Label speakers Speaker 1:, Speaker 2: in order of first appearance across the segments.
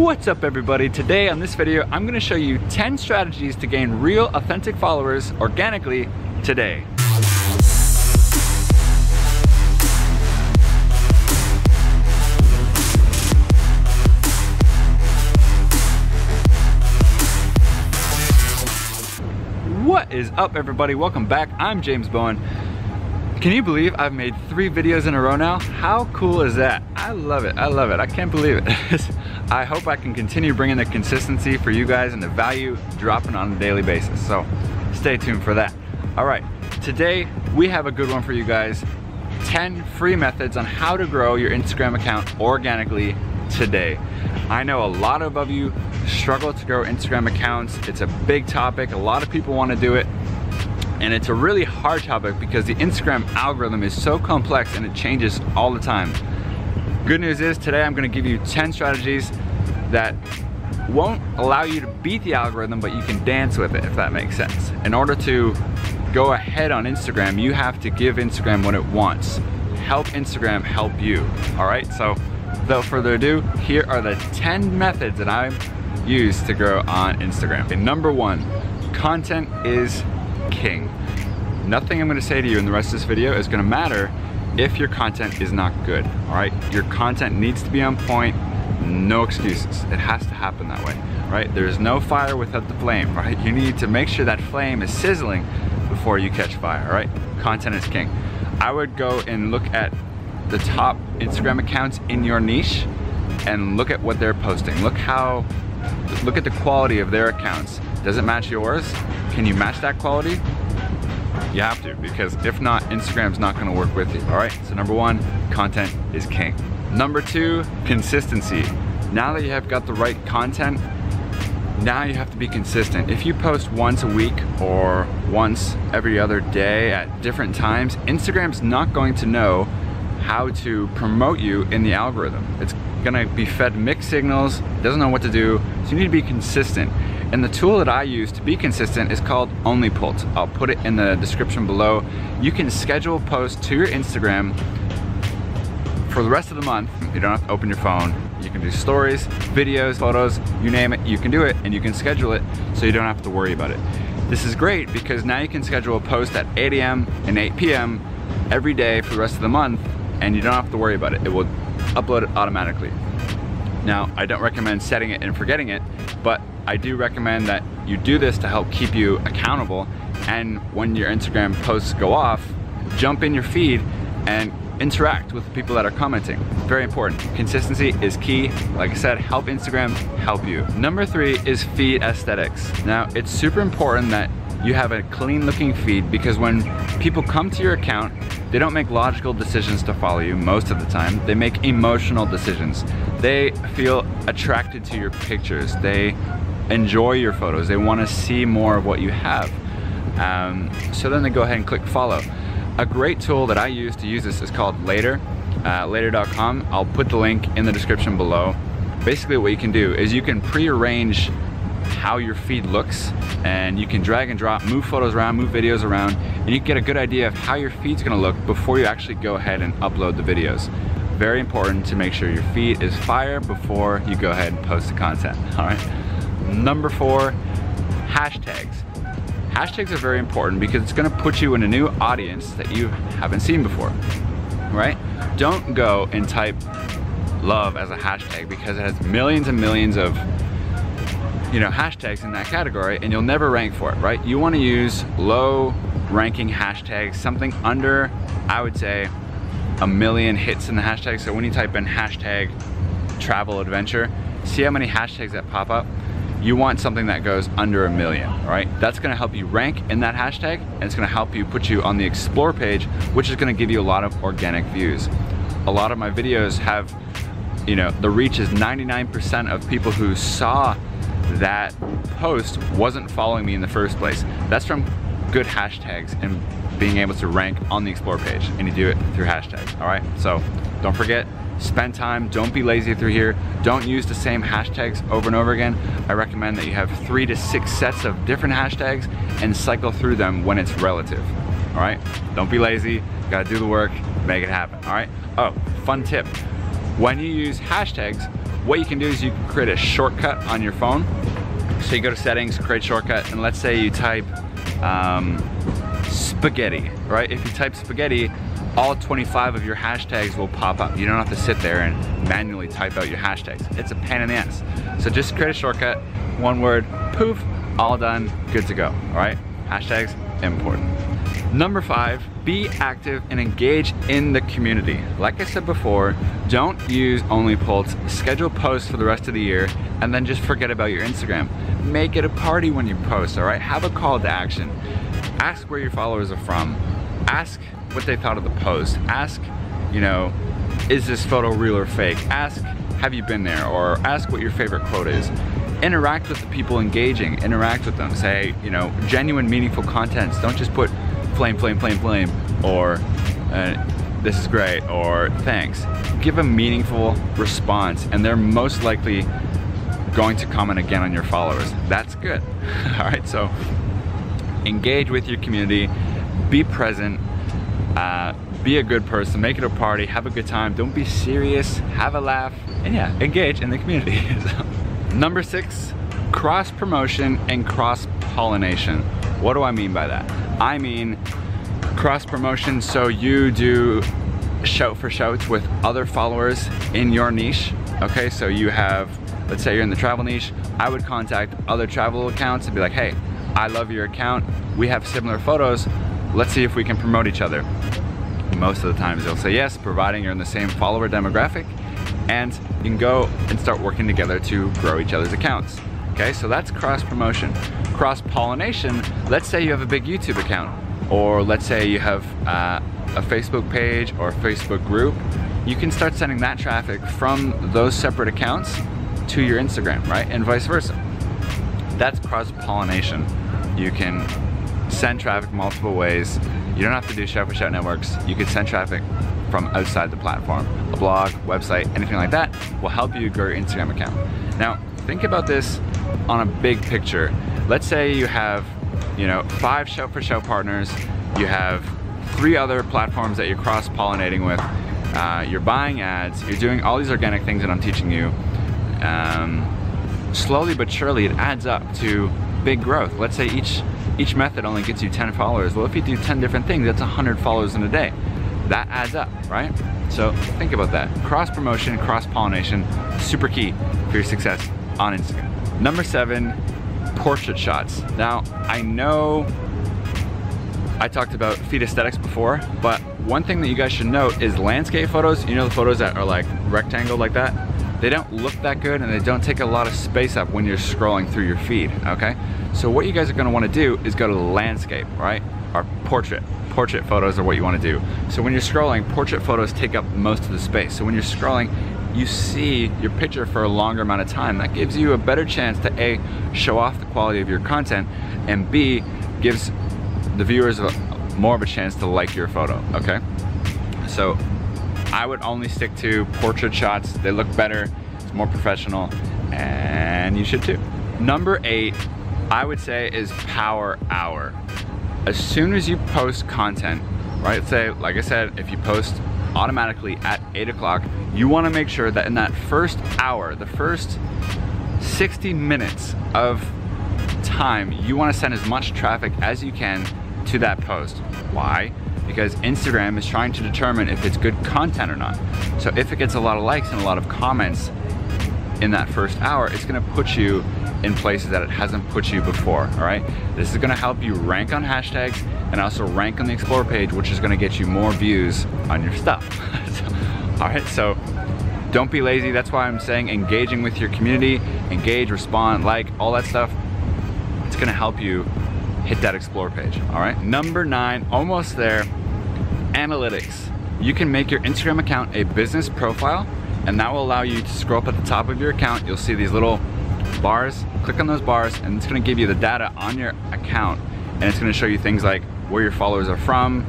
Speaker 1: What's up everybody? Today on this video, I'm gonna show you 10 strategies to gain real authentic followers organically today. What is up everybody? Welcome back. I'm James Bowen. Can you believe I've made 3 videos in a row now? How cool is that? I love it. I love it. I can't believe it. I hope I can continue bringing the consistency for you guys and the value dropping on a daily basis. So stay tuned for that. All right, today we have a good one for you guys. 10 free methods on how to grow your Instagram account organically today. I know a lot of you struggle to grow Instagram accounts. It's a big topic. A lot of people want to do it. And it's a really hard topic because the Instagram algorithm is so complex and it changes all the time. Good news is today I'm gonna give you 10 strategies that won't allow you to beat the algorithm, but you can dance with it, if that makes sense. In order to go ahead on Instagram, you have to give Instagram what it wants. Help Instagram help you, all right? So without further ado, here are the 10 methods that I use to grow on Instagram. Okay, number 1, content is king. Nothing I'm gonna say to you in the rest of this video is gonna matter if your content is not good, all right? Your content needs to be on point, no excuses. It has to happen that way, right? There's no fire without the flame, right? You need to make sure that flame is sizzling before you catch fire, all right? Content is king. I would go and look at the top Instagram accounts in your niche and look at what they're posting. Look at the quality of their accounts. Does it match yours? Can you match that quality? You have to, because if not, Instagram's not gonna work with you, all right? So number 1, content is king. Number 2, consistency. Now that you have got the right content, now you have to be consistent. If you post once a week or once every other day at different times, Instagram's not going to know how to promote you in the algorithm. It's gonna be fed mixed signals, doesn't know what to do, so you need to be consistent. And the tool that I use to be consistent is called OnlyPult. I'll put it in the description below. You can schedule posts to your Instagram for the rest of the month. You don't have to open your phone. You can do stories, videos, photos, you name it, you can do it, and you can schedule it so you don't have to worry about it. This is great because now you can schedule a post at 8 a.m. and 8 p.m. every day for the rest of the month, and you don't have to worry about it. It will upload it automatically. Now, I don't recommend setting it and forgetting it, but I do recommend that you do this to help keep you accountable, and when your Instagram posts go off, jump in your feed and interact with the people that are commenting. Very important. Consistency is key. Like I said, help Instagram help you. Number 3 is feed aesthetics. Now, it's super important that you have a clean looking feed, because when people come to your account, they don't make logical decisions to follow you most of the time. They make emotional decisions. They feel attracted to your pictures. They enjoy your photos. They want to see more of what you have. So then they go ahead and click follow. A great tool that I use to use this is called Later, later.com. I'll put the link in the description below. Basically what you can do is you can pre-arrange how your feed looks, and you can drag and drop, move photos around, move videos around, and you can get a good idea of how your feed's gonna look before you actually go ahead and upload the videos. Very important to make sure your feed is fire before you go ahead and post the content, all right? Number 4, hashtags. Hashtags are very important because it's gonna put you in a new audience that you haven't seen before, right? Don't go and type love as a hashtag because it has millions and millions of hashtags in that category, and you'll never rank for it, right? You wanna use low ranking hashtags, something under, I would say, 1 million hits in the hashtag. So when you type in hashtag travel adventure, see how many hashtags that pop up? You want something that goes under 1 million, right? That's gonna help you rank in that hashtag, and it's gonna help you put you on the explore page, which is gonna give you a lot of organic views. A lot of my videos have, the reach is 99% of people who saw that post wasn't following me in the first place. That's from good hashtags and being able to rank on the explore page, and you do it through hashtags, all right? So don't forget, spend time, don't be lazy through here. Don't use the same hashtags over and over again. I recommend that you have 3 to 6 sets of different hashtags and cycle through them when it's relative, all right? Don't be lazy, gotta do the work, make it happen, all right? Oh, fun tip. When you use hashtags, what you can do is you can create a shortcut on your phone. So you go to settings, create shortcut, and let's say you type spaghetti, right? If you type spaghetti, all 25 of your hashtags will pop up. You don't have to sit there and manually type out your hashtags. It's a pain in the ass. So just create a shortcut, one word, poof, all done, good to go, all right? Hashtags, important. Number 5, be active and engage in the community. Like I said before, don't use only posts, schedule posts for the rest of the year, and then just forget about your Instagram. Make it a party when you post, all right? Have a call to action. Ask where your followers are from. Ask what they thought of the post. Ask, you know, is this photo real or fake? Ask, have you been there? Or ask what your favorite quote is. Interact with the people engaging, interact with them. Say, you know, genuine, meaningful contents. Don't just put flame, flame, flame, flame, or this is great, or thanks. Give a meaningful response, and they're most likely going to comment again on your followers. That's good. All right, so engage with your community, be present, be a good person, make it a party, have a good time, don't be serious, have a laugh, and yeah, engage in the community. Number 6, cross promotion and cross pollination. What do I mean by that? I mean cross promotion, so you do shout for shouts with other followers in your niche. Okay, so you have, let's say you're in the travel niche, I would contact other travel accounts and be like, hey, I love your account, we have similar photos, let's see if we can promote each other. Most of the times they'll say yes, providing you're in the same follower demographic, and you can go and start working together to grow each other's accounts. Okay, so that's cross promotion. Cross pollination, let's say you have a big YouTube account, or let's say you have a Facebook page or a Facebook group. You can start sending that traffic from those separate accounts to your Instagram, right? And vice versa. That's cross pollination. You can send traffic multiple ways. You don't have to do shout for shout networks. You can send traffic from outside the platform. A blog, website, anything like that will help you grow your Instagram account. Now, think about this on a big picture. Let's say you have, you know, 5 shout for shout partners. You have 3 other platforms that you're cross-pollinating with. You're buying ads. You're doing all these organic things that I'm teaching you. Slowly but surely, it adds up to big growth. Let's say each method only gets you 10 followers. Well, if you do 10 different things, that's 100 followers in a day. That adds up, right? So think about that. Cross promotion, cross pollination, super key for your success on Instagram. Number 7, portrait shots. Now, I know I talked about feed aesthetics before, but one thing that you guys should note is landscape photos. You know, the photos that are like rectangle like that? They don't look that good, and they don't take a lot of space up when you're scrolling through your feed, okay? So what you guys are gonna wanna do is go to the landscape, right? Or portrait. Portrait photos are what you wanna do. So when you're scrolling, portrait photos take up most of the space. So when you're scrolling, you see your picture for a longer amount of time. That gives you a better chance to A, show off the quality of your content, and B, gives the viewers more of a chance to like your photo, okay? So I would only stick to portrait shots. They look better, it's more professional, and you should too. Number 8, I would say, is power hour. As soon as you post content, right, say, like I said, if you post automatically at 8 o'clock, you wanna make sure that in that first hour, the first 60 minutes of time, you wanna send as much traffic as you can to that post. Why? Because Instagram is trying to determine if it's good content or not. So if it gets a lot of likes and a lot of comments in that first hour, it's gonna put you in places that it hasn't put you before, all right? This is gonna help you rank on hashtags and also rank on the Explore page, which is gonna get you more views on your stuff. All right, so don't be lazy. That's why I'm saying engaging with your community, engage, respond, like, all that stuff. It's gonna help you hit that Explore page, all right? Number 9, almost there, analytics. You can make your Instagram account a business profile, and that will allow you to scroll up at the top of your account. You'll see these little bars, click on those bars, and it's gonna give you the data on your account, and it's gonna show you things like where your followers are from,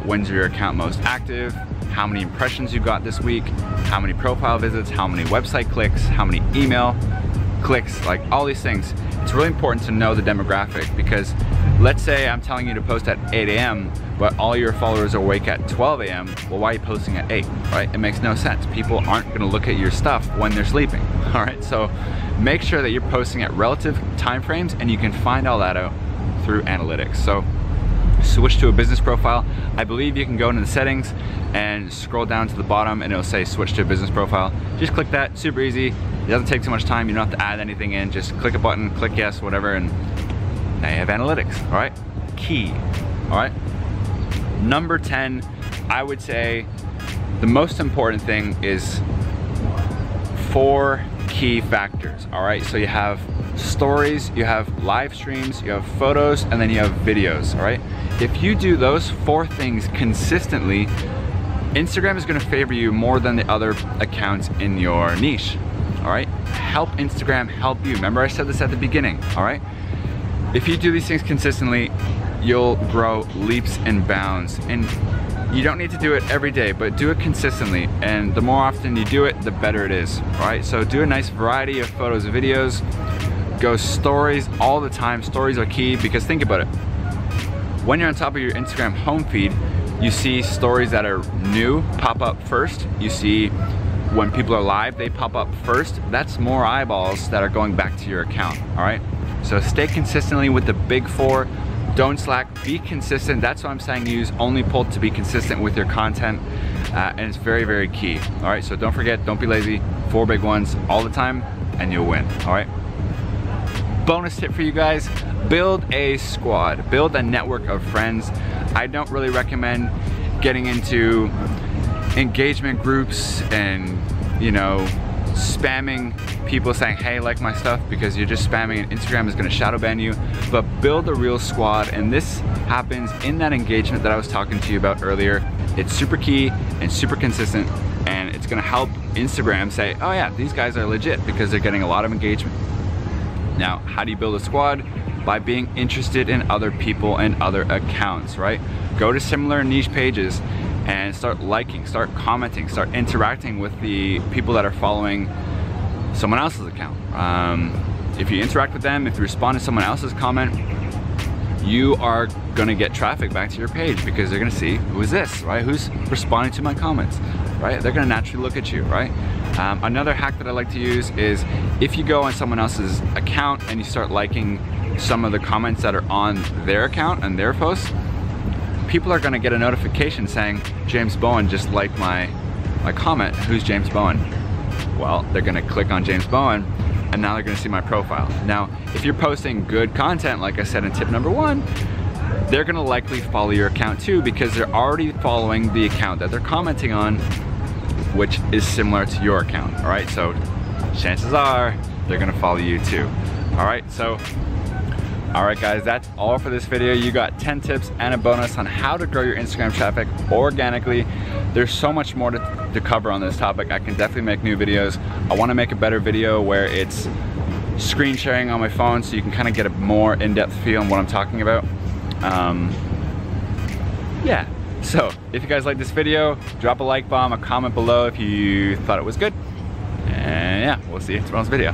Speaker 1: when's your account most active, how many impressions you got this week, how many profile visits, how many website clicks, how many email clicks, like all these things. It's really important to know the demographic, because let's say I'm telling you to post at 8 a.m., but all your followers are awake at 12 a.m., well, why are you posting at 8, right? It makes no sense. People aren't gonna look at your stuff when they're sleeping, all right? So make sure that you're posting at relative time frames, and you can find all that out through analytics. So switch to a business profile. I believe you can go into the settings and scroll down to the bottom and it'll say switch to a business profile. Just click that, super easy. It doesn't take too much time. You don't have to add anything in. Just click a button, click yes, whatever, and now you have analytics, all right? Key, all right? Number 10, I would say the most important thing is 4 key factors, all right? So you have stories, you have live streams, you have photos, and then you have videos, all right? If you do those 4 things consistently, Instagram is gonna favor you more than the other accounts in your niche, all right? Help Instagram help you. Remember I said this at the beginning, all right? If you do these things consistently, you'll grow leaps and bounds. And you don't need to do it every day, but do it consistently. And the more often you do it, the better it is, all right? So do a nice variety of photos and videos. Go stories all the time. Stories are key because think about it. When you're on top of your Instagram home feed, you see stories that are new pop up first. You see when people are live, they pop up first. That's more eyeballs that are going back to your account, all right? So stay consistently with the big 4. Don't slack, be consistent. That's what I'm saying, use only pull to be consistent with your content. And it's very, very key, all right? So don't forget, don't be lazy. 4 big ones all the time and you'll win, all right? Bonus tip for you guys, build a squad, build a network of friends. I don't really recommend getting into engagement groups and, you know, spamming people saying, hey, like my stuff, because you're just spamming and Instagram is gonna shadow ban you. But build a real squad, and this happens in that engagement that I was talking to you about earlier. It's super key and super consistent, and it's gonna help Instagram say, oh yeah, these guys are legit because they're getting a lot of engagement. Now, how do you build a squad? By being interested in other people and other accounts, right? Go to similar niche pages and start liking, start commenting, start interacting with the people that are following someone else's account. If you interact with them, if you respond to someone else's comment, you are gonna get traffic back to your page because they're gonna see, who is this, right? Who's responding to my comments, right? They're gonna naturally look at you, right? Another hack that I like to use is if you go on someone else's account and you start liking some of the comments that are on their account and their posts, people are gonna get a notification saying, James Bowen just liked my comment. Who's James Bowen? Well, they're gonna click on James Bowen and now they're gonna see my profile. Now, if you're posting good content, like I said in tip number 1, they're gonna likely follow your account too because they're already following the account that they're commenting on, which is similar to your account, all right? So chances are they're gonna follow you too, all right? So, all right guys, that's all for this video. You got 10 tips and a bonus on how to grow your Instagram traffic organically. There's so much more to cover on this topic. I can definitely make new videos. I wanna make a better video where it's screen sharing on my phone so you can kind of get a more in-depth feel on what I'm talking about. Yeah, so if you guys like this video, drop a like bomb, a comment below if you thought it was good. And yeah, we'll see you in tomorrow's video.